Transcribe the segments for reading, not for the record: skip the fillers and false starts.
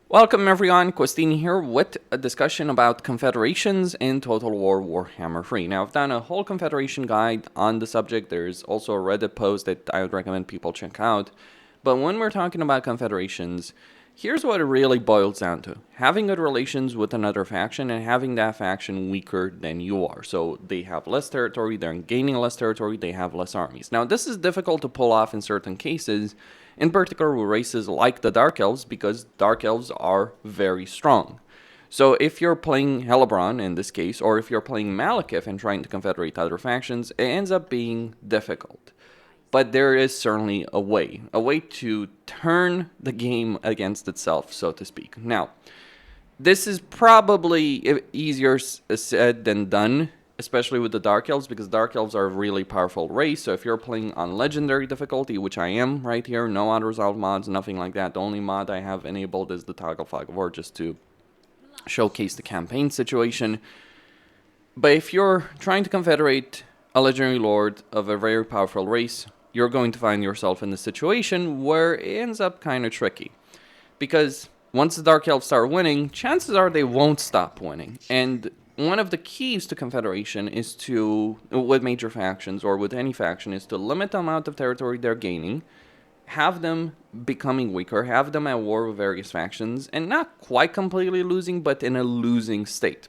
Welcome everyone, Questini here with a discussion about confederations in Total War Warhammer 3. Now I've done a whole confederation guide on the subject. There's also a Reddit post that I would recommend people check out. But when we're talking about confederations, here's what it really boils down to. Having good relations with another faction and having that faction weaker than you are. So they have less territory, they're gaining less territory, they have less armies. Now this is difficult to pull off in certain cases, in particular with races like the Dark Elves, because Dark Elves are very strong. So if you're playing Hellebron in this case, or if you're playing Malekith and trying to confederate other factions, it ends up being difficult. But there is certainly a way to turn the game against itself, so to speak. Now, this is probably easier said than done, especially with the Dark Elves, because Dark Elves are a really powerful race. So if you're playing on Legendary difficulty, which I am right here, no auto-resolve mods, nothing like that. The only mod I have enabled is the Toggle Fog of War, just to showcase the campaign situation. But if you're trying to confederate a Legendary Lord of a very powerful race, you're going to find yourself in a situation where it ends up kind of tricky. Because once the Dark Elves start winning, chances are they won't stop winning. And one of the keys to confederation is to, with major factions or with any faction, is to limit the amount of territory they're gaining, have them becoming weaker, have them at war with various factions, and not quite completely losing, but in a losing state.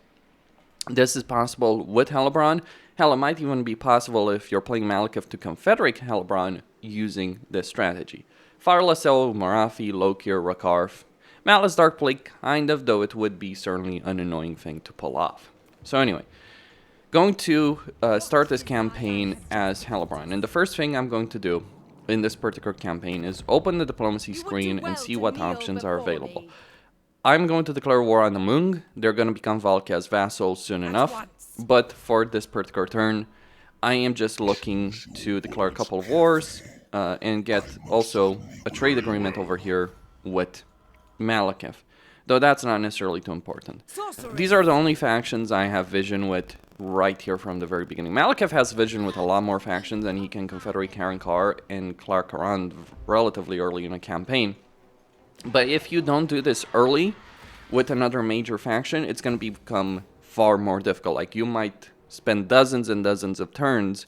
This is possible with Hellebron. Hell, it might even be possible if you're playing Malekith to confederate Hellebron using this strategy. Fireless El, Marathi, Lokir, Rakarth. Malice Darkblade, kind of, though it would be certainly an annoying thing to pull off. So anyway, going to start this campaign as Hellebron. And the first thing I'm going to do in this particular campaign is open the diplomacy screen and see what options are available. I'm going to declare war on the Mung. They're going to become Valkia's vassals soon enough. But for this particular turn, I am just looking to declare a couple of wars and get also a trade agreement over here with Malekith. Though that's not necessarily too important. These are the only factions I have vision with right here from the very beginning. Malekith has vision with a lot more factions, and he can confederate Karankar and Clark Ghrond relatively early in a campaign. But if you don't do this early with another major faction, it's going to become far more difficult. Like, you might spend dozens and dozens of turns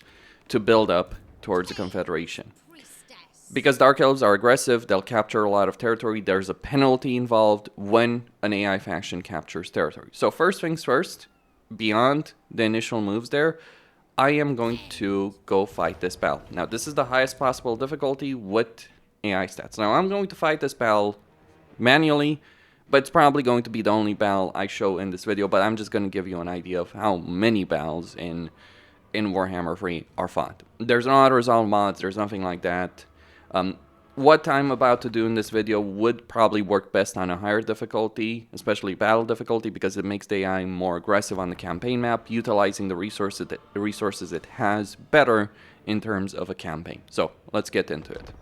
to build up towards a confederation. Because Dark Elves are aggressive, they'll capture a lot of territory. There's a penalty involved when an AI faction captures territory. So first things first, beyond the initial moves there, I am going to go fight this battle. Now, this is the highest possible difficulty with AI stats. Now, I'm going to fight this battle manually, but it's probably going to be the only battle I show in this video. But I'm just going to give you an idea of how many battles in Warhammer 3 are fought. There's no auto-resolve mods, there's nothing like that. What I'm about to do in this video would probably work best on a higher difficulty, especially battle difficulty, because it makes the AI more aggressive on the campaign map, utilizing the resources it has better in terms of a campaign. So let's get into it.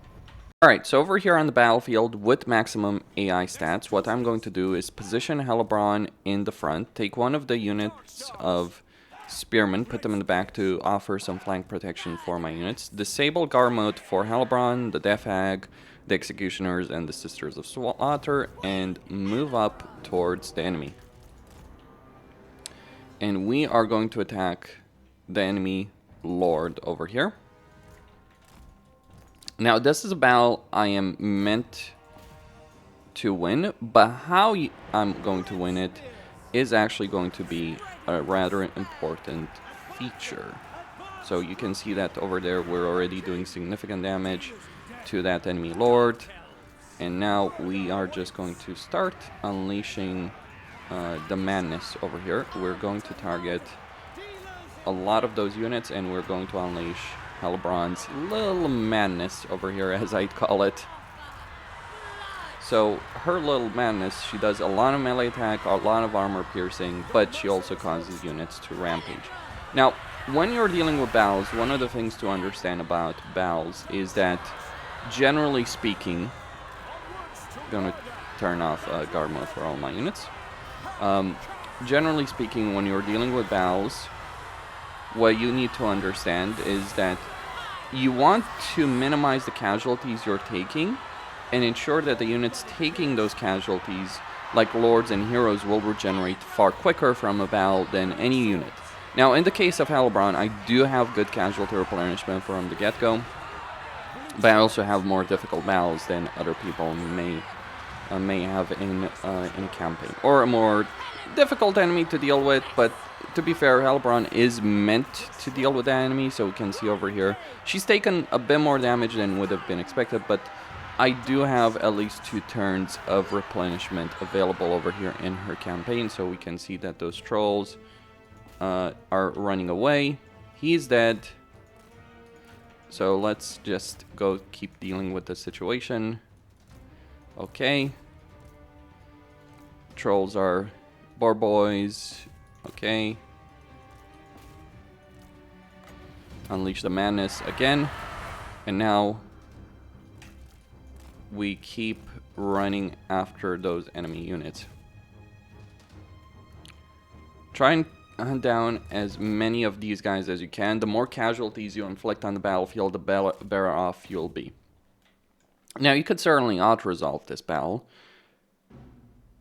Alright, so over here on the battlefield with maximum AI stats, what I'm going to do is position Hellebron in the front, take one of the units of Spearmen, put them in the back to offer some flank protection for my units. Disable guard mode for Hellebron, the Death Hag, the Executioners, and the Sisters of Slaughter, and move up towards the enemy. And we are going to attack the enemy Lord over here. Now, this is a battle I am meant to win, but how I'm going to win it is actually going to be a rather important feature. So you can see that over there we're already doing significant damage to that enemy Lord, and now we are just going to start unleashing the madness over here. We're going to target a lot of those units, and we're going to unleash Hellebron's little madness over here, as I'd call it. So her little madness, she does a lot of melee attack, a lot of armor piercing, but she also causes units to rampage. Now, when you're dealing with battles, one of the things to understand about battles is that, generally speaking, I'm going to turn off guard mode for all my units. Generally speaking, when you're dealing with battles, what you need to understand is that you want to minimize the casualties you're taking and ensure that the units taking those casualties like lords and heroes, will regenerate far quicker from a battle than any unit. Now, in the case of Hellebron, I do have good casualty replenishment from the get-go, but I also have more difficult battles than other people may have in a campaign, or a more difficult enemy to deal with. But to be fair, Hellebron is meant to deal with that enemy, so we can see over here she's taken a bit more damage than would have been expected, but I do have at least 2 turns of replenishment available over here in her campaign, so we can see that those trolls are running away. He's dead. So let's just go keep dealing with the situation. Okay. Trolls are bar boys. Okay. Unleash the madness again. And now we keep running after those enemy units. Try and hunt down as many of these guys as you can. The more casualties you inflict on the battlefield, the better off you'll be. Now, you could certainly auto-resolve this battle,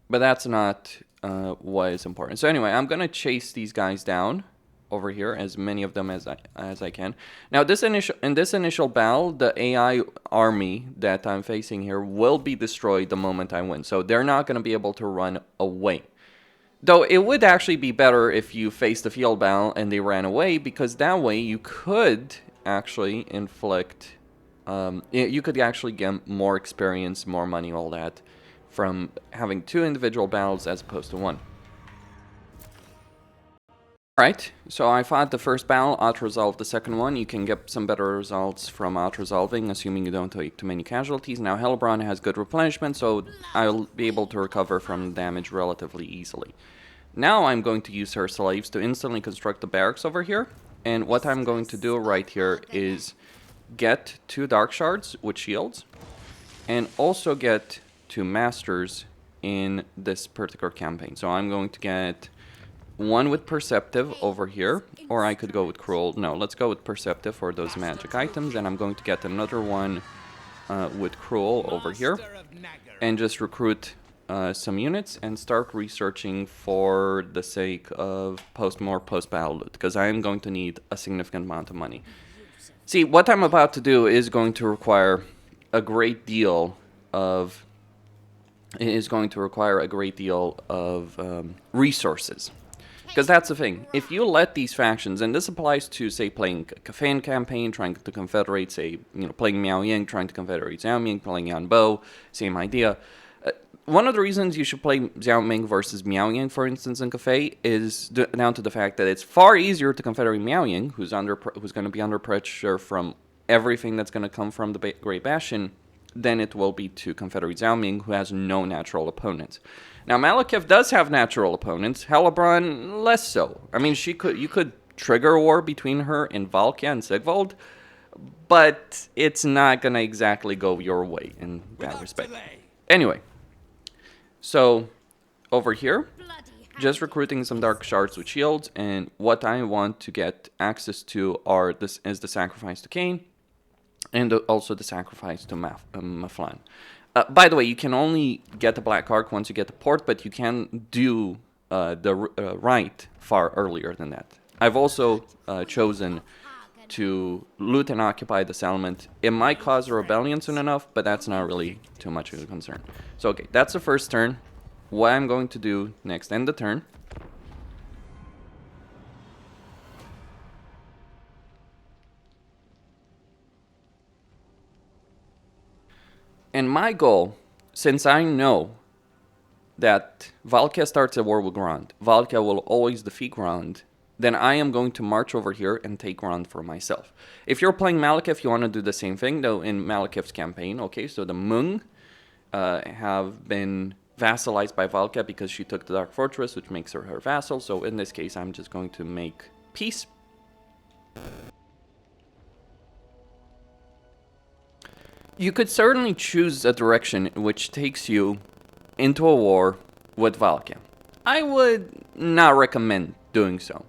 but that's not what is important. So anyway, I'm going to chase these guys down over here, as many of them as I can. Now, in this initial battle, the AI army that I'm facing here will be destroyed the moment I win. So they're not going to be able to run away. Though it would actually be better if you faced the field battle and they ran away, because that way you could actually inflict, you could actually get more experience, more money, all that, from having 2 individual battles as opposed to 1. Alright, so I fought the first battle, auto-resolved the second one. You can get some better results from auto-resolving, assuming you don't take too many casualties. Now, Hellebron has good replenishment, so I'll be able to recover from damage relatively easily. Now I'm going to use her slaves to instantly construct the barracks over here. And what I'm going to do right here is get 2 dark shards with shields, and also get 2 masters in this particular campaign. So I'm going to get 1 with Perceptive over here, or I could go with Cruel. No, let's go with Perceptive for those magic items, and I'm going to get another one with Cruel over here, and just recruit some units and start researching for the sake of more post-battle loot, because I am going to need a significant amount of money. See, what I'm about to do is going to require a great deal of resources. Because that's the thing. If you let these factions, and this applies to, say, playing a Fan campaign, trying to confederate, say, playing Miao Ying, trying to confederate Xiao Ming, playing Yan Bo, same idea. One of the reasons you should play Xiao Ming versus Miao Ying, for instance, in Cafe, is down to the fact that it's far easier to confederate Miao Ying, who's going to be under pressure from everything that's going to come from the Great Bastion, than it will be to confederate Xiao Ming, who has no natural opponents. Now, Malekith does have natural opponents. Hellebron, less so. I mean, you could trigger a war between her and Valkia and Sigvald, but it's not going to exactly go your way in that respect. Anyway, so over here, just recruiting some dark shards with shields, and what I want to get access to is the sacrifice to Cain, and also the sacrifice to Maflan. By the way, you can only get the Black Ark once you get the port, but you can do the rite far earlier than that. I've also chosen to loot and occupy the settlement. It might cause a rebellion soon enough, but that's not really too much of a concern. So, okay, that's the first turn. What I'm going to do next, end the turn. And my goal, since I know that Valkia starts a war with Ghrond, Valkia will always defeat Ghrond, then I am going to march over here and take Ghrond for myself. If you're playing Malekith, you want to do the same thing, though in Malekith's campaign. Okay, so the Mung have been vassalized by Valkia because she took the Dark Fortress, which makes her vassal. So in this case, I'm just going to make peace. You could certainly choose a direction which takes you into a war with Valkia. I would not recommend doing so,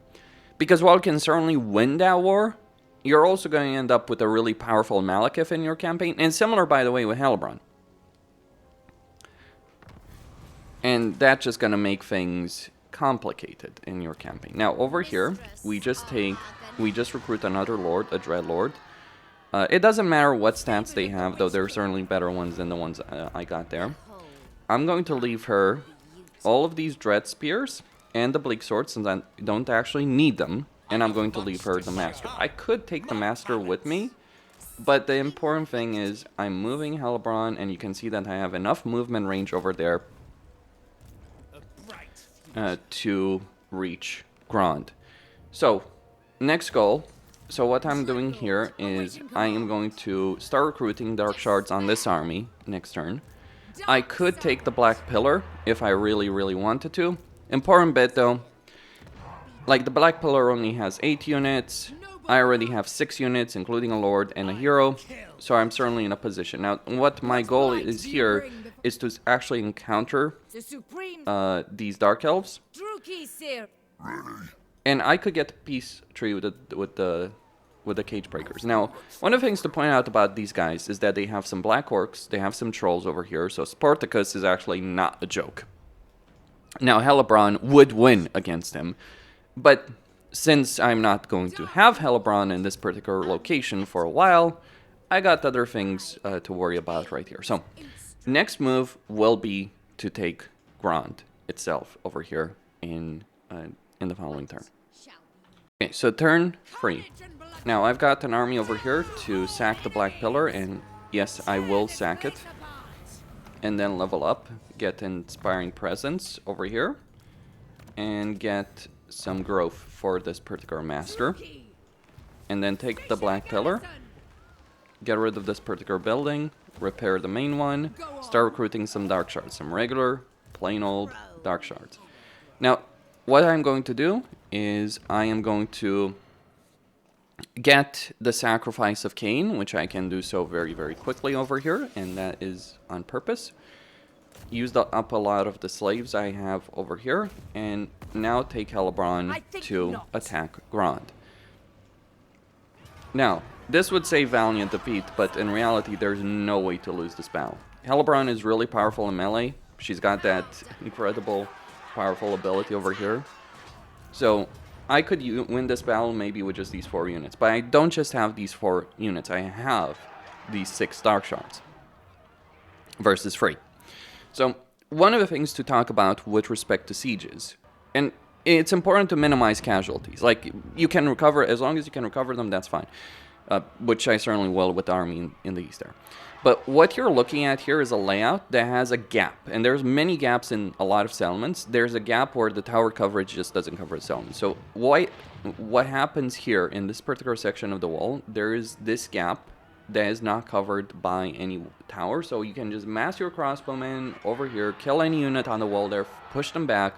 because while you can certainly win that war, you're also going to end up with a really powerful Malekith in your campaign, and similar, by the way, with Hellebron. And that's just gonna make things complicated in your campaign. Now over here, we just recruit another lord, a dread lord. It doesn't matter what stats they have, though there are certainly better ones than the ones I got there. I'm going to leave her all of these dread spears and the bleak swords, since I don't actually need them, and I'm going to leave her the master. I could take the master with me, but the important thing is I'm moving Hellebron, and you can see that I have enough movement range over there to reach Ghrond. So, next goal. So what I'm doing here is I am going to start recruiting Dark Shards on this army next turn. I could take the Black Pillar if I really, really wanted to. Important bit though, like the Black Pillar only has 8 units. I already have 6 units, including a Lord and a Hero, so I'm certainly in a position. Now, what my goal is here is to actually encounter these Dark Elves. And I could get the peace tree with the cage breakers. Now, one of the things to point out about these guys is that they have some black orcs, they have some trolls over here, so Spartacus is actually not a joke. Now, Hellebron would win against him, but since I'm not going to have Hellebron in this particular location for a while, I got other things to worry about right here. So, next move will be to take Ghrond itself over here in the following turn. Okay, so turn 3. Now, I've got an army over here to sack the Black Pillar, and yes, I will sack it. And then level up, get Inspiring Presence over here, and get some growth for this particular master. And then take the Black Pillar, get rid of this particular building, repair the main one, start recruiting some Dark Shards, some regular, plain old Dark Shards. Now, what I'm going to do is I am going to get the Sacrifice of Cain, which I can do so very, very quickly over here, and that is on purpose. Use up a lot of the slaves I have over here, and now take Hellebron to attack Ghrond. Now, this would say valiant defeat, but in reality, there's no way to lose this battle. Hellebron is really powerful in melee. She's got that incredible, powerful ability over here. So, I could win this battle maybe with just these 4 units, but I don't just have these 4 units. I have these 6 Dark Shards versus 3. So, one of the things to talk about with respect to sieges, and it's important to minimize casualties. Like, you can recover, as long as you can recover them, that's fine. Which I certainly will with the army in the east there. But what you're looking at here is a layout that has a gap. And there's many gaps in a lot of settlements. There's a gap where the tower coverage just doesn't cover the settlement. So what happens here in this particular section of the wall, there is this gap that is not covered by any tower. So you can just mass your crossbowmen over here, kill any unit on the wall there, push them back,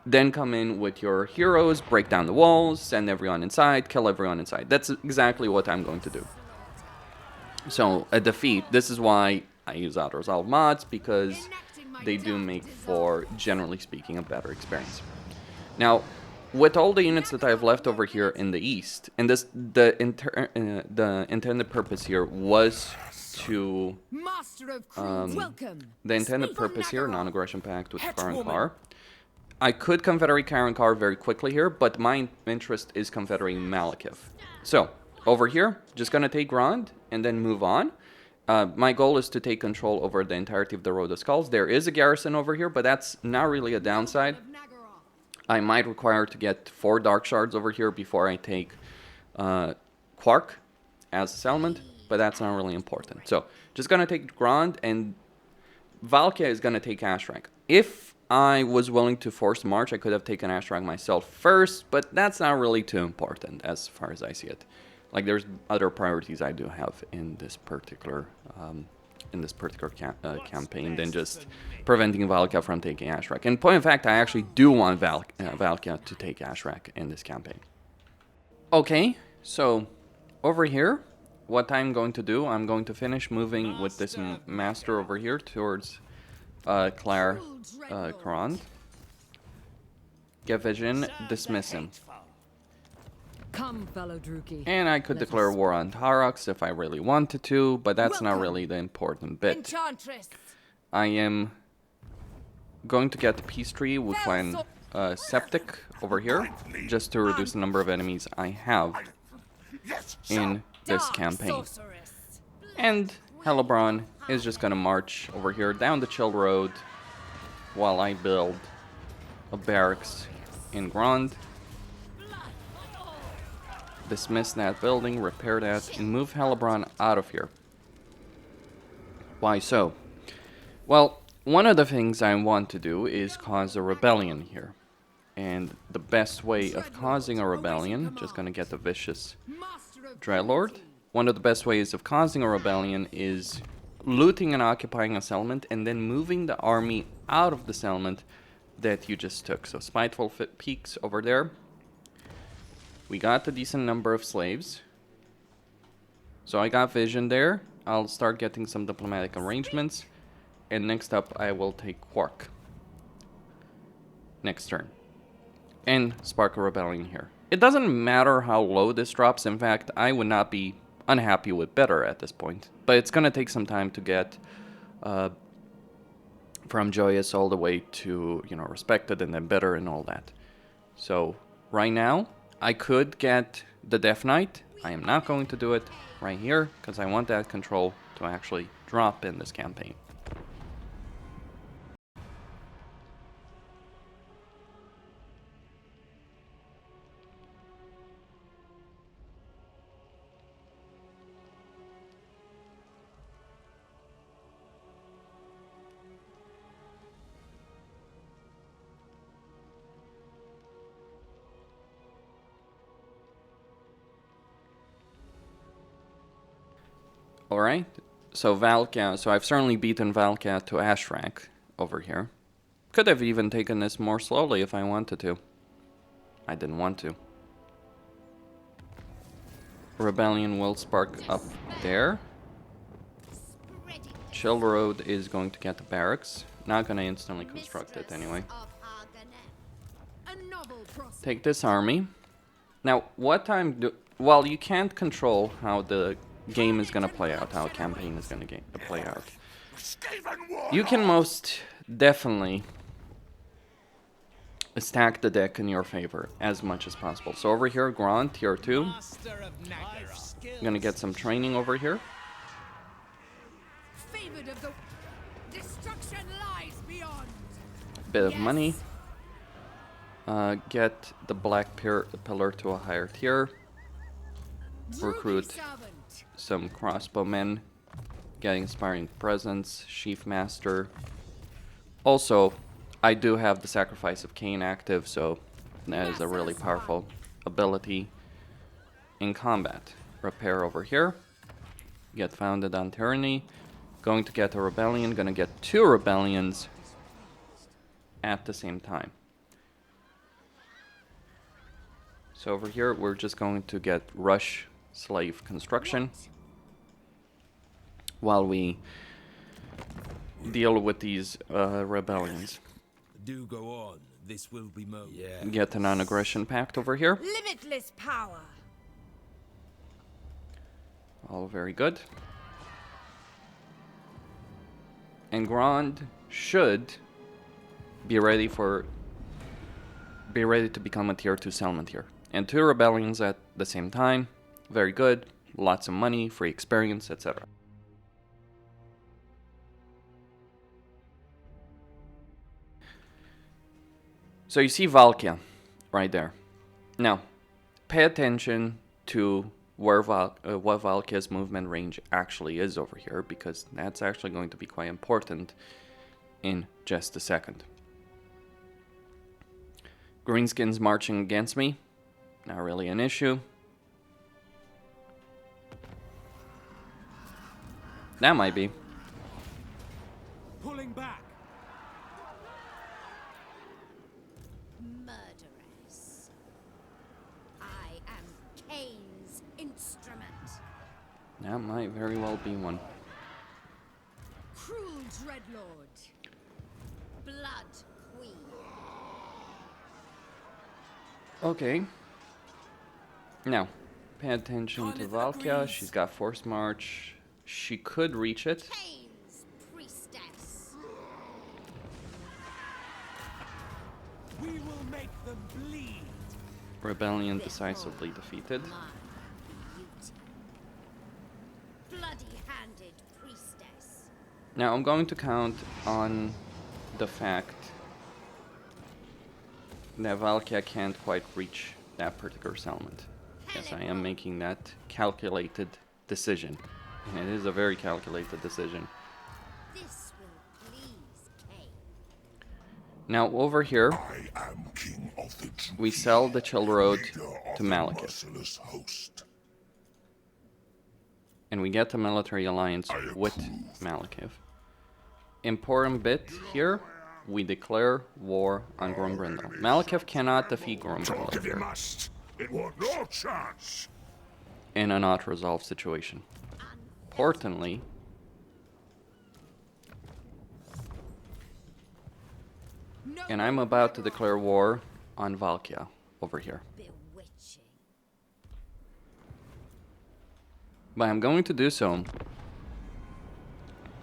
then come in with your heroes, break down the walls, send everyone inside, kill everyone inside. That's exactly what I'm going to do. So, a defeat, this is why I use auto-resolve mods, because they do make for, generally speaking, a better experience. Now, with all the units that I've left over here in the east, and this the intended purpose here was to... the intended purpose here, non-aggression pact with Karan. I could Confederate Karan very quickly here, but my interest is Confederating Malekith. So, over here, just gonna take Ghrond and then move on. My goal is to take control over the entirety of the Road of Skulls. There is a garrison over here, but that's not really a downside. I might require to get 4 Dark Shards over here before I take Quark as a settlement, but that's not really important. So, just gonna take Ghrond, and Valkia is gonna take Ashrak. If I was willing to force march, I could have taken Ashrak myself first, but that's not really too important as far as I see it. Like, there's other priorities I do have in this particular campaign than just preventing Valkia from taking Ashrak. In point of fact, I actually do want Valkia to take Ashrak in this campaign. Okay, so over here, what I'm going to do, I'm going to finish moving with this master over here towards Ghrond. Get vision, dismiss him. Come, fellow Druki. And I could declare war on Tarax if I really wanted to, but that's not really the important bit. Enchantress. I am going to get the peace treaty with Clan Septic over here, just to reduce the number of enemies I have in this campaign. And Hellebron is just gonna march over here down the Chill Road while I build a barracks in Ghrond. Dismiss that building, repair that, and move Hellebron out of here. Why so? Well, one of the things I want to do is cause a rebellion here. And the best way of causing a rebellion, just gonna get the vicious Dreadlord. One of the best ways of causing a rebellion is looting and occupying a settlement and then moving the army out of the settlement that you just took. So Spiteful Peaks over there. We got a decent number of slaves. So I got vision there. I'll start getting some diplomatic arrangements. And next up I will take Quark. Next turn. And spark a rebellion here. It doesn't matter how low this drops. In fact, I would not be unhappy with better at this point. But it's going to take some time to get from joyous all the way to, you know, respected and then better and all that. So right now, I could get the Death Knight. I am not going to do it right here because I want that control to actually drop in this campaign. Alright, so Valkia, so I've certainly beaten Valkia to Ash rank over here. Could have even taken this more slowly if I wanted to. I didn't want to. Rebellion will spark up there. Chill Road is going to get the barracks. Not gonna instantly construct it anyway. Take this army. Now, what time do... Well, you can't control how the game is gonna play out, how a campaign is gonna play out. You can most definitely stack the deck in your favor as much as possible. So over here, Ghrond, tier 2. I'm gonna get some training over here. Bit of money. Get the Black Pillar to a higher tier. Recruit some crossbowmen. Get Inspiring Presence, Sheaf Master. Also, I do have the Sacrifice of Cain active, so that is a really powerful ability in combat. Repair over here. Get Founded on Tyranny. Going to get a rebellion. Gonna get 2 rebellions at the same time. So over here, we're just going to get Rush Slave Construction while we deal with these rebellions. Do go on. This will be mo. Yeah. Get a non-aggression pact over here. Limitless power. All very good. And Ghrond should be ready to become a tier 2 settlement here. And 2 rebellions at the same time. Very good. Lots of money, free experience, etc. So you see Valkia right there. Now, pay attention to where what Valkia's movement range actually is over here, because that's actually going to be quite important in just a second. Greenskins marching against me. Not really an issue. That might be. Pulling back. Murderers. I am Cain's instrument. That might very well be one. Cruel Dreadlord. Blood Queen. Okay. Now, pay attention to Valkia. She's got Force March. She could reach it. Cain's priestess. Make them bleed. Rebellion decisively defeated. My beauty. Bloody-handed priestess. Now I'm going to count on the fact that Valkia can't quite reach that particular settlement. Yes, I am making that calculated decision. And it is a very calculated decision. This will please Kane. Now over here, I am king of the Druid, we sell the Chill Road leader of to the Malekith. merciless host. And we get the military alliance with Malekith. Important bit here, we declare war on Grombrindal. Malekith cannot defeat Talk Grombrindal if you here must. It won't no chance. in a not resolved situation. Importantly, No and I'm about to declare war on Valkia over here. Bewitching. But I'm going to do so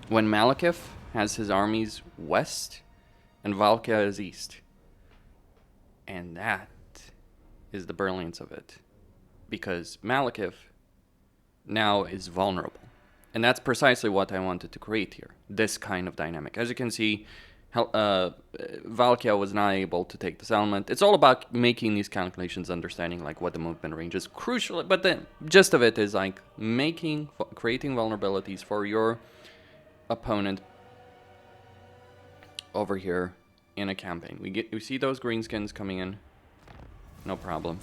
when Malekith has his armies west and Valkia is east. And that is the brilliance of it. Because Malekith now is vulnerable. And that's precisely what I wanted to create here. This kind of dynamic. As you can see, Valkia was not able to take the settlement. It's all about making these calculations, understanding like what the movement range is crucial. But the gist of it is like creating vulnerabilities for your opponent over here in a campaign. We see those greenskins coming in. No problem.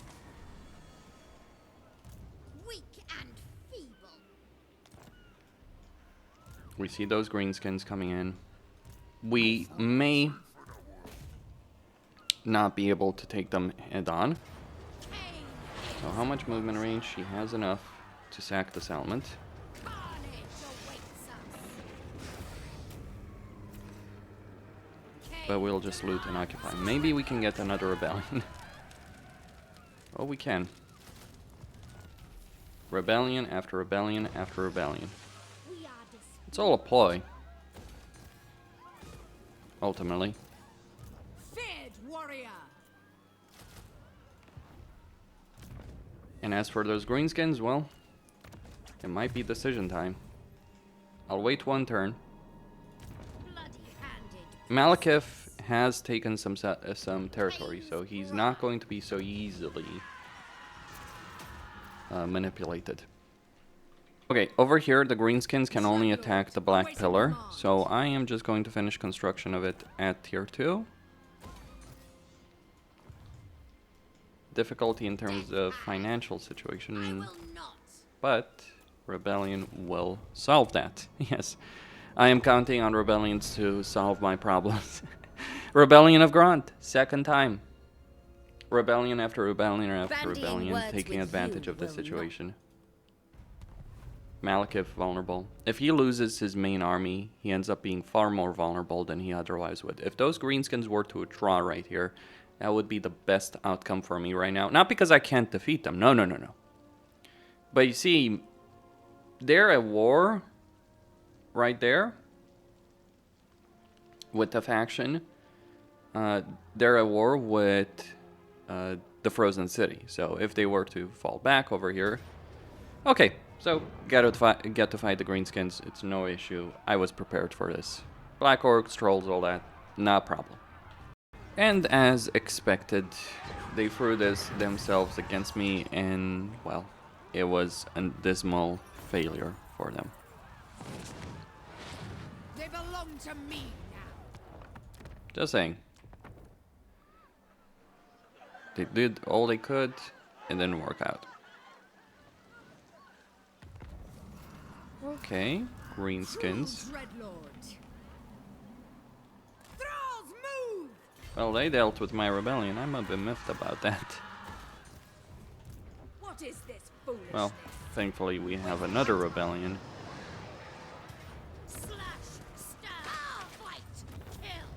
Weak and feeble. We see those greenskins coming in. We may not be able to take them head on. So how much movement range? She has enough to sack the settlement. Carnage awaits us. But we'll just loot and occupy. Maybe we can get another rebellion. Oh, we can. Rebellion after rebellion after rebellion. We are It's all a ploy. Ultimately. feared warrior. And as for those greenskins, well, it might be decision time. I'll wait one turn. bloody-handed. Malekith has taken some territory, so he's not going to be so easily manipulated. Okay, over here the greenskins can only attack the black pillar, so I am just going to finish construction of it at tier 2. Difficulty in terms of financial I situation, will not. but Rebellion will solve that. Yes, I am counting on Rebellions to solve my problems. Rebellion of Ghrond, second time. Rebellion after rebellion after Bandying rebellion, words taking with advantage you of the will situation. Malekith vulnerable. If he loses his main army, he ends up being far more vulnerable than he otherwise would. If those greenskins were to draw right here, that would be the best outcome for me right now. Not because I can't defeat them. No, no, no, no. But you see, they're at war right there with the faction. They're at war with the Frozen City. So if they were to fall back over here... Okay, so get to fight the greenskins. It's no issue. I was prepared for this. Black orcs, trolls, all that. Not a problem. And as expected, they threw this themselves against me, and, well, it was a dismal failure for them. They belong to me now. Just saying. They did all they could, it didn't work out. Okay, greenskins. Dreadlord. Thralls, move! Well, they dealt with my rebellion. I'm a bit miffed about that. What is this foolishness? Well, thankfully we have another rebellion. Slash, stab, fight, kill.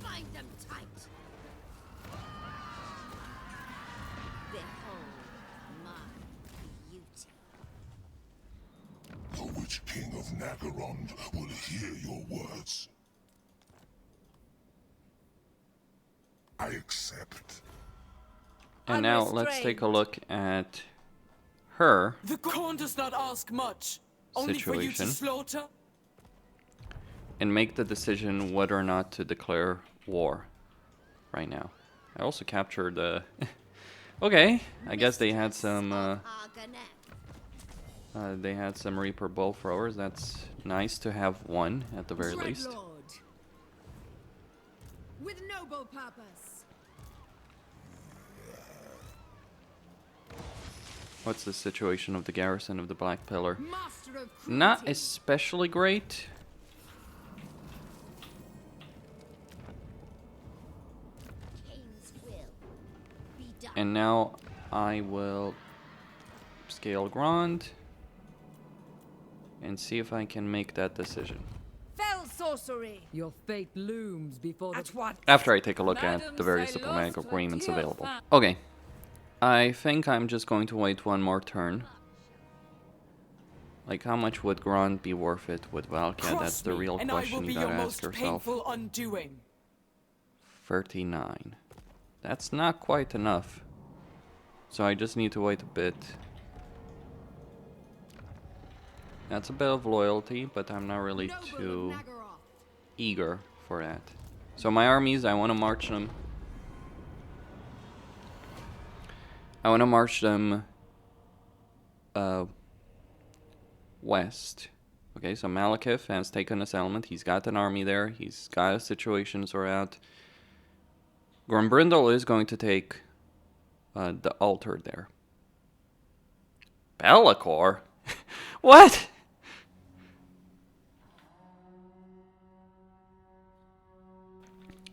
Bind them tight. Behold my beauty. The Witch King of Ghrond will hear your words. I accept. And now let's take a look at her The Ghrond does not ask much. Only for you to situation slaughter. and make the decision whether or not to declare war right now. I also captured the... Okay, I guess they had some Reaper bow throwers. That's nice to have one at the very least. Dreadlord. With noble purpose. What's the situation of the garrison of the Black Pillar? Master of cruelty. Not especially great. King's will be done. And now I will scale Ghrond and see if I can make that decision. Fell sorcery. Your fate looms before the... At what? After I take a look at the various diplomatic agreements available. Okay. I think I'm just going to wait one more turn. Like, how much would Ghrond be worth it with Valkia? That's the real and I will question be you your gotta most ask yourself. painful undoing. 39. That's not quite enough. So I just need to wait a bit. That's a bit of loyalty, but I'm not really Noble of too Nagaroth. eager for that. So my armies, I want to march them. I want to march them west. Okay, so Malekith has taken a settlement. He's got an army there. He's got a situation sorted out. Grombrindal is going to take the altar there. Be'lakor? What?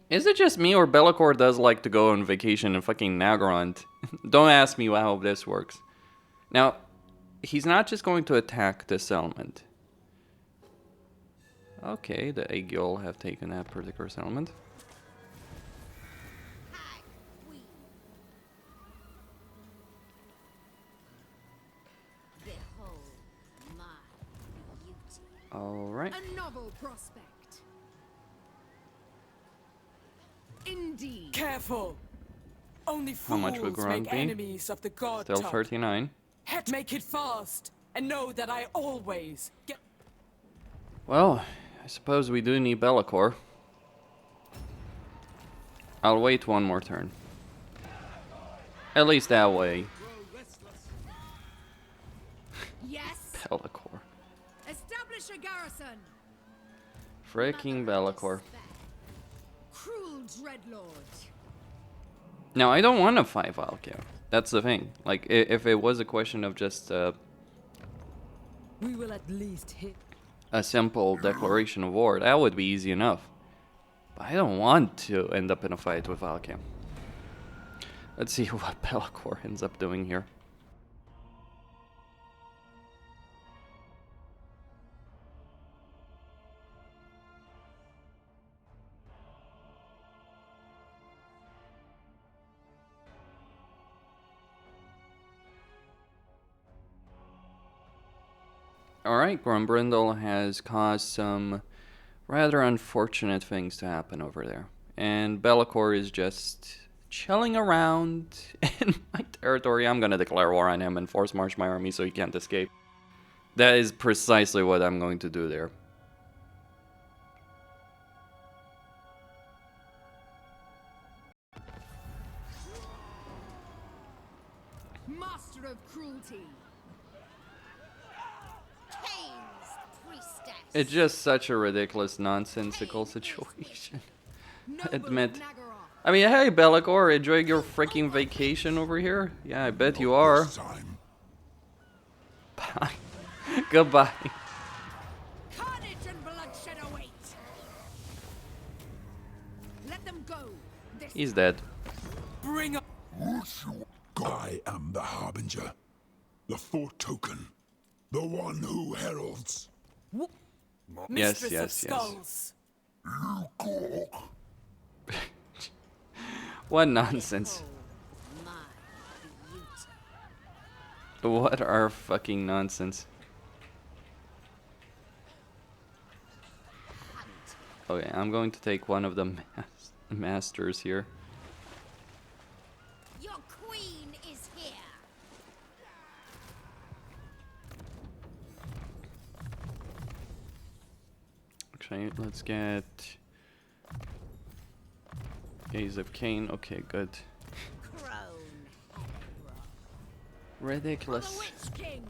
Is it just me or Be'lakor does like to go on vacation in fucking Nagrond? Don't ask me how this works. Now, he's not just going to attack this settlement. Okay, the Aegyol have taken that particular settlement. Hag Queen. Behold my beauty. Alright. A novel prospect. Indeed. Careful. Only How much would fools Ghrond make be? enemies of the god Still top. 39. Make it fast, and know that I always get. Well, I suppose we do need Be'lakor. I'll wait one more turn. At least that way. Yes. Be'lakor. Establish a garrison. Freaking Be'lakor. Cruel dreadlord. Now, I don't want to fight Valkia. That's the thing. Like, if it was a question of just We will at least hit... a simple declaration of war, that would be easy enough. But I don't want to end up in a fight with Valkia. Let's see what Be'lakor ends up doing here. Alright, Grombrindal has caused some rather unfortunate things to happen over there. And Be'lakor is just chilling around in my territory. I'm gonna declare war on him and force march my army so he can't escape. That is precisely what I'm going to do there. Master of cruelty. Cain's priestess. It's just such a ridiculous, nonsensical situation. Noble Admit. of Nagaroth. I mean, hey, Be'lakor, enjoying your freaking vacation over here? Yeah, I bet you are. This time. Bye. Goodbye. Carnage and bloodshed await. Let them go. This He's dead. Bring up. I am the Harbinger, the foretoken, the one who heralds. Yes, Mistress yes, of yes. Skulls. What nonsense. My beauty. What are fucking nonsense? Okay, I'm going to take one of the masters here. actually. Let's get Gaze of Cain. Okay, good. Crone Hellebron. For the Ridiculous. Witch King.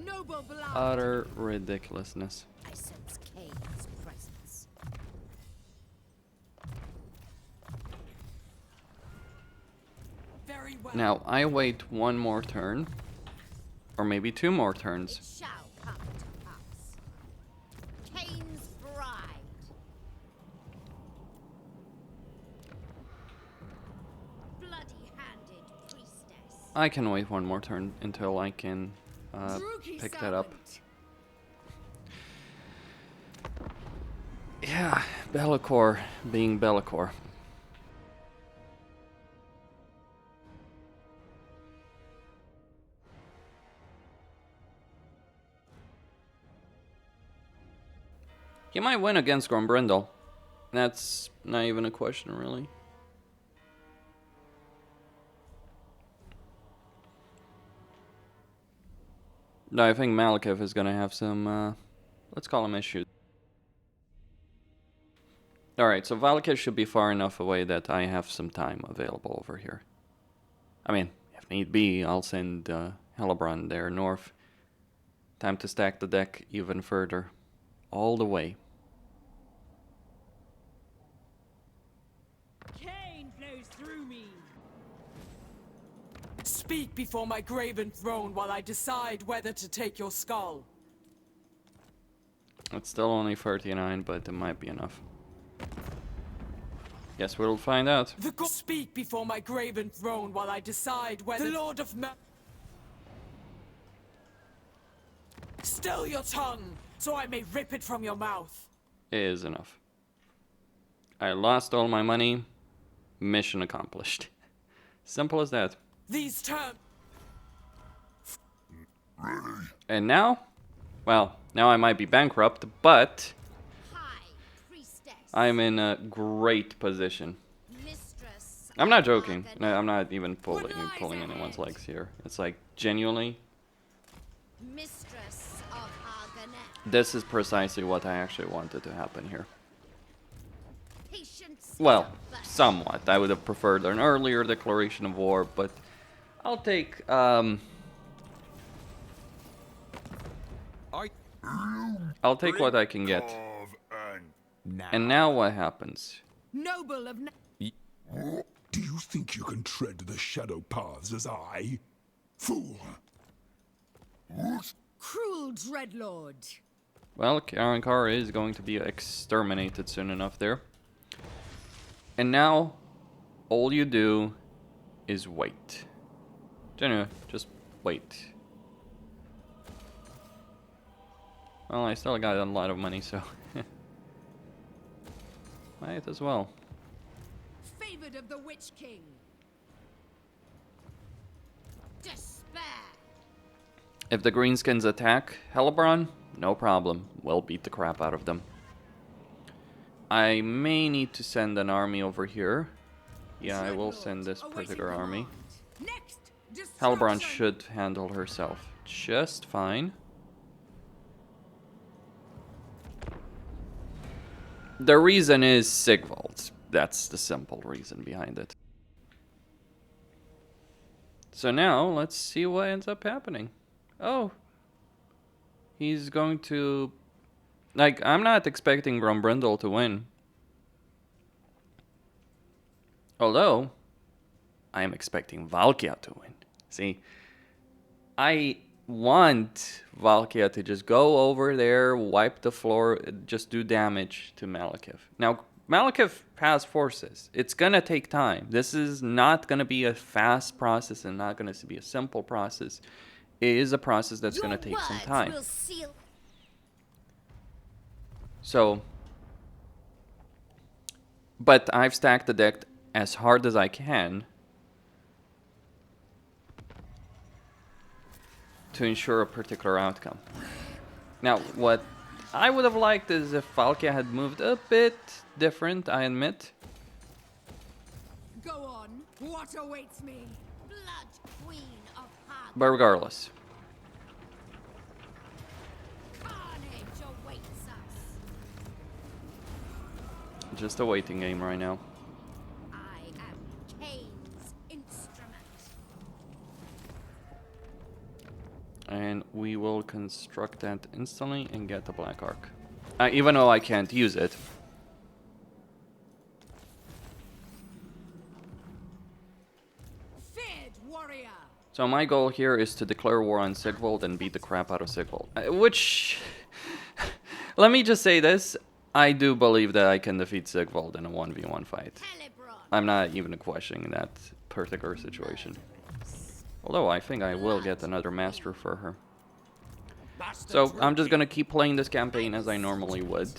Noble blood. Utter ridiculousness. I sense Cain's presence. Very well. Now, I wait one more turn. Or maybe 2 more It turns. shall come to pass. Cain's bride. Bloody-handed priestess. I can wait one more turn until I can Druki pick that up. servant. Yeah, Bellicor being Bellicor. He might win against Grombrindal. That's not even a question, really. No, I think Malekith is gonna have some, let's call him issues. Alright, so Valkia should be far enough away that I have some time available over here. I mean, if need be, I'll send Hellebron there north. Time to stack the deck even further. All the way. Cain flows through me. Speak before my graven throne while I decide whether to take your skull. It's still only 39, but it might be enough. Guess we'll find out. Speak before my graven throne while I decide whether the Lord of Still your tongue, so I may rip it from your mouth. It is enough. I lost all my money. Mission accomplished. Simple as that. These terms. And now? Well, now I might be bankrupt, but High priestess. I'm in a great position. Mistress. I'm not of joking. Argon- No, I'm not even pulling lies anyone's ahead? legs here. It's like, genuinely, Mistress of Argonet. this is precisely what I actually wanted to happen here. Patience. is Well, a virtue. somewhat. I would have preferred an earlier declaration of war, but I'll take, I'll take what I can get. And now what happens? Noble of. Do you think you can tread the shadow paths as I? Fool! Cruel dreadlord. Well, Karankar is going to be exterminated soon enough there. And now, all you do is wait. Genuine, just wait. Well, I still got a lot of money, so might as well. Favored of the Witch King. Despair. If the Greenskins attack Hellebron, no problem. We'll beat the crap out of them. I may need to send an army over here. Yeah, I will send this Awaiting particular army. command. Next, Hellebron destruction. should handle herself just fine. The reason is Sigvald. That's the simple reason behind it. So now, let's see what ends up happening. Oh. He's going to... Like, I'm not expecting Grombrindal to win. Although, I am expecting Valkia to win. See, I want Valkia to just go over there, wipe the floor, just do damage to Malekith. Now, Malekith has forces. It's gonna take time. This is not gonna be a fast process and not gonna be a simple process. It is a process that's gonna take some time. Will seal. So, but I've stacked the deck as hard as I can to ensure a particular outcome. Now, what I would have liked is if Valkia had moved a bit different, I admit. Go on. What awaits me? Blood queen of Argon. But regardless, Carnage awaits. Just a waiting game right now. I am Cain's instrument. And we will construct that instantly and get the Black Arc. Even though I can't use it. Feared warrior. So my goal here is to declare war on Sigvald and beat the crap out of Sigvald. Which, let me just say this, I do believe that I can defeat Sigvald in a 1v1 fight. Hellebron. I'm not even questioning that particular situation. Although I think I will get another master for her. So I'm just gonna keep playing this campaign as I normally would.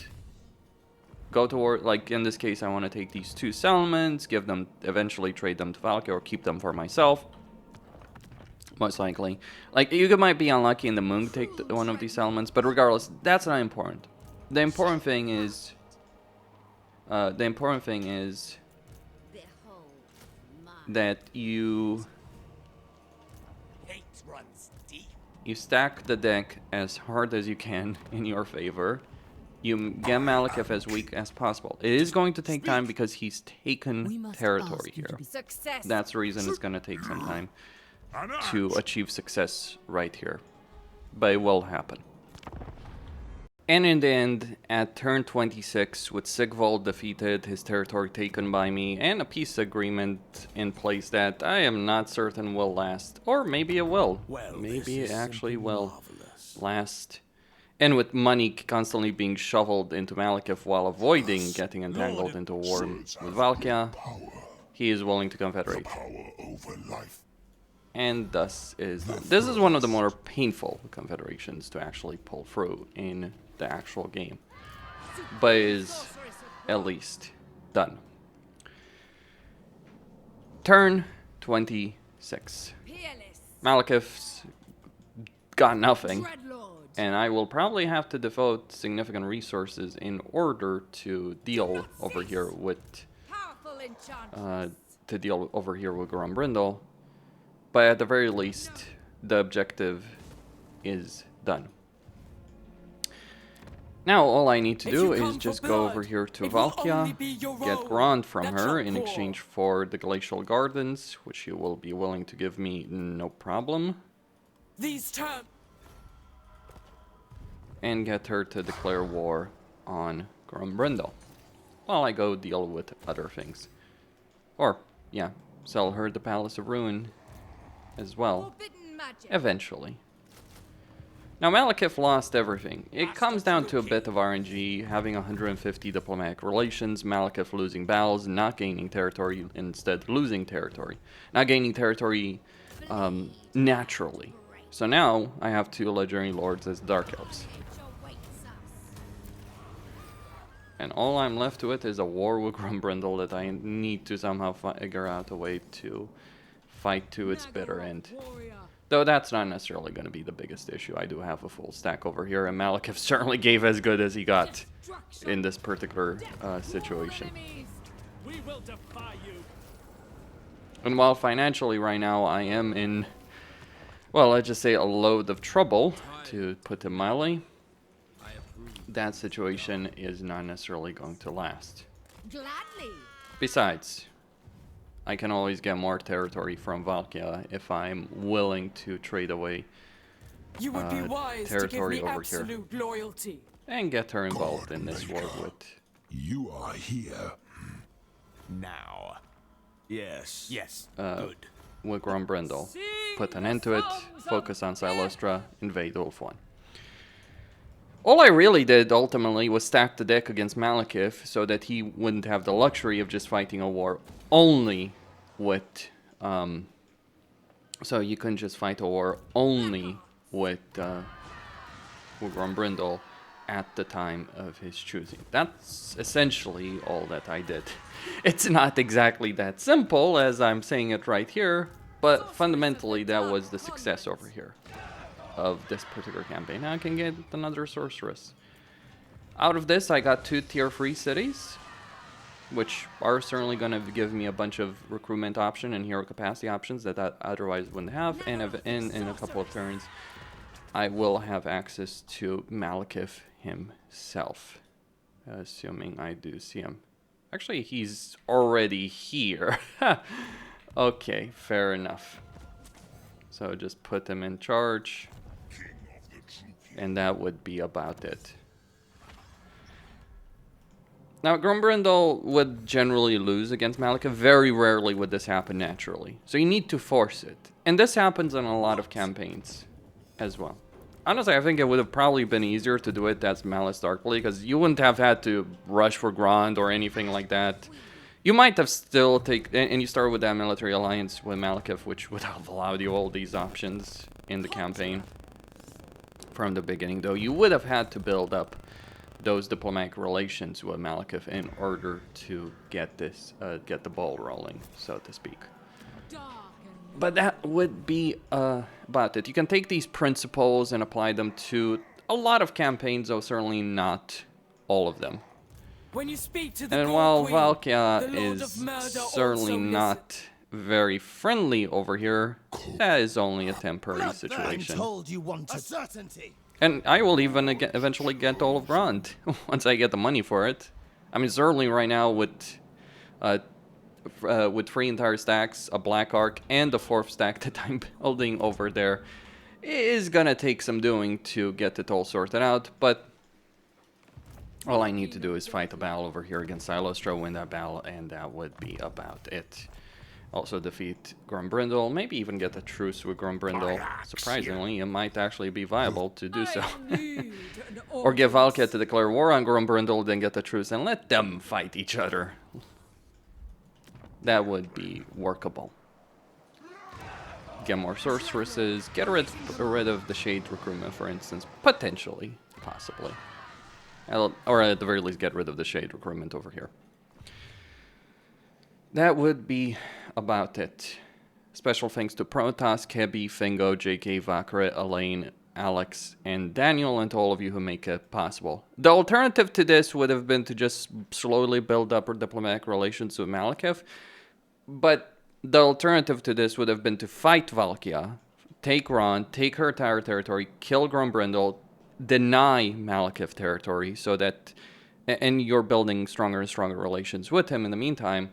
Go to war, like in this case I want to take these 2 settlements, give them, eventually trade them to Valkia or keep them for myself. Most likely. Like, you might be unlucky in the moon to take one of these settlements, but regardless, that's not important. The important thing is... Behold my that you stack the deck as hard as you can in your favor. You get Malekith as weak as possible. It is going to take time because he's taken territory here. success. That's the reason it's going to take some time to achieve success right here. But it will happen. And in the end, at turn 26, with Sigvald defeated, his territory taken by me, and a peace agreement in place that I am not certain will last. Or maybe it will. Well, Maybe this it is actually simply will marvelous. last. And with money constantly being shoveled into Malekith while avoiding getting entangled into war with Valkia, he is willing to confederate. Power over life. And thus is... This is one of the more painful confederations to actually pull through in the actual game. But is at least done. Turn 26. Peerless. Malekith's got nothing. Dreadlord. And I will probably have to devote significant resources in order to deal over here with Powerful enchantment. Grombrindal. But at the very least, the objective is done. Now all I need to If do you is come just for go blood, over here to it will Valkia, only be your get role Ghrond from that her shall in pour. exchange for the Glacial Gardens, which she will be willing to give me no problem, These terms. and get her to declare war on Grombrindal, while I go deal with other things. Or, yeah, sell her the Palace of Ruin as well, Forbidden magic. eventually. Now, Malekith lost everything. It comes down to a bit of RNG, having 150 diplomatic relations, Malekith losing battles, not gaining territory, instead losing territory. Not gaining territory naturally. So now, I have 2 legendary lords as Dark Elves. And all I'm left with is a war with Grombrindal that I need to somehow figure out a way to fight to its bitter end. Warrior. Though that's not necessarily going to be the biggest issue. I do have a full stack over here, and Malekith certainly gave as good as he got in this particular situation. Enemies. We will defy you. And while financially right now I am in, well, let's just say a load of trouble, to put it mildly, that situation is not necessarily going to last. Gladly. Besides, I can always get more territory from Valkia if I'm willing to trade away You would be wise to give territory me over here. absolute loyalty. and get her involved in this war with You are here. Now. Yes. Yes. uh, Good. with Grombrindal. Put an end to it, focus on Silostra, invade Wolf 1. All I really did ultimately was stack the deck against Malekith so that he wouldn't have the luxury of just fighting a war only with... so you couldn't just fight a war only with Grombrindal at the time of his choosing. That's essentially all that I did. It's not exactly that simple as I'm saying it right here, but fundamentally that was the success over here of this particular campaign. Now I can get another sorceress. Out of this I got 2 tier 3 cities, which are certainly going to give me a bunch of recruitment option and hero capacity options that I otherwise wouldn't have, and in a couple of turns I will have access to Malekith himself, assuming I do see him. Actually, he's already here. Okay, fair enough. So just put him in charge. And that would be about it. Now, Grombrindal would generally lose against Malekith. Very rarely would this happen naturally. So you need to force it. And this happens in a lot of campaigns as well. Honestly, I think it would have probably been easier to do it as Malice Darkblade, because you wouldn't have had to rush for Ghrond or anything like that. You might have still and you start with that military alliance with Malekith, which would have allowed you all these options in the campaign from the beginning, though. You would have had to build up those diplomatic relations with Malekith in order to get this, get the ball rolling, so to speak. But that would be about it. You can take these principles and apply them to a lot of campaigns, though certainly not all of them. When you speak to the And while Valkia is certainly not very friendly over here, that is only a temporary situation. Told you wanted certainty. And I will even eventually get all of Ghrond once I get the money for it. I mean, certainly right now with 3 entire stacks, a black arc, and the 4th stack that I'm building over there, it is gonna take some doing to get it all sorted out, but all I need to do is fight a battle over here against Silostra, win that battle, and that would be about it. Also defeat Grombrindal, maybe even get a truce with Grombrindal. Surprisingly, it might actually be viable to do so. Or get Valkia to declare war on Grombrindal, then get the truce and let them fight each other. That would be workable. Get more sorceresses, get rid of the Shade recruitment, for instance, potentially, possibly. Or at the very least, get rid of the Shade recruitment over here. That would be about it. Special thanks to Protossx, Kebie, Fingo, JK, Vacre, Alain, Alex, and Daniel, and to all of you who make it possible. The alternative to this would have been to just slowly build up our diplomatic relations with Malekith, but the alternative to this would have been to fight Valkia, take Ghrond, take her entire territory, kill Grombrindal, deny Malekith territory, so that, and you're building stronger and stronger relations with him in the meantime.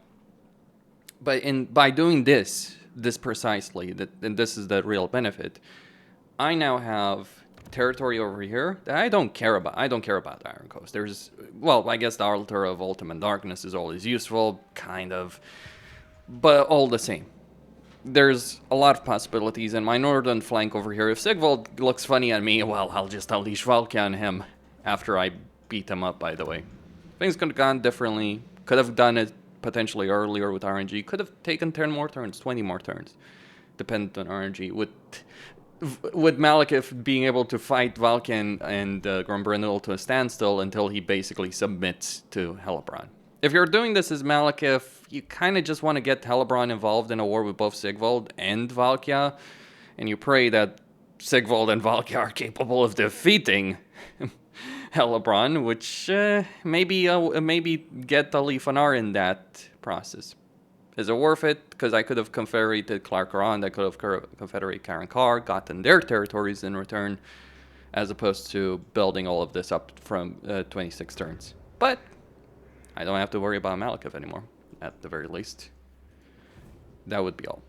But by doing this precisely, and this is the real benefit, I now have territory over here that I don't care about. I don't care about the Iron Coast. There's, well, I guess the Altar of Ultimate Darkness is always useful, kind of, but all the same. There's a lot of possibilities, and my northern flank over here, if Sigvald looks funny at me, well, I'll just unleash Valkia on him after I beat him up, by the way. Things could have gone differently, could have done it potentially earlier with RNG, could have taken 10 more turns, 20 more turns, dependent on RNG. With Malekith being able to fight Valkia and Grombrindal to a standstill until he basically submits to Hellebron. If you're doing this as Malekith, you kind of just want to get Hellebron involved in a war with both Sigvald and Valkia, and you pray that Sigvald and Valkia are capable of defeating Hellebron, which maybe get the Leafanar in that process. Is it worth it? Because I could have confederated Clark Ghrond, I could have confederated Karen Carr, gotten their territories in return, as opposed to building all of this up from 26 turns. But I don't have to worry about Malekith anymore, at the very least. That would be all.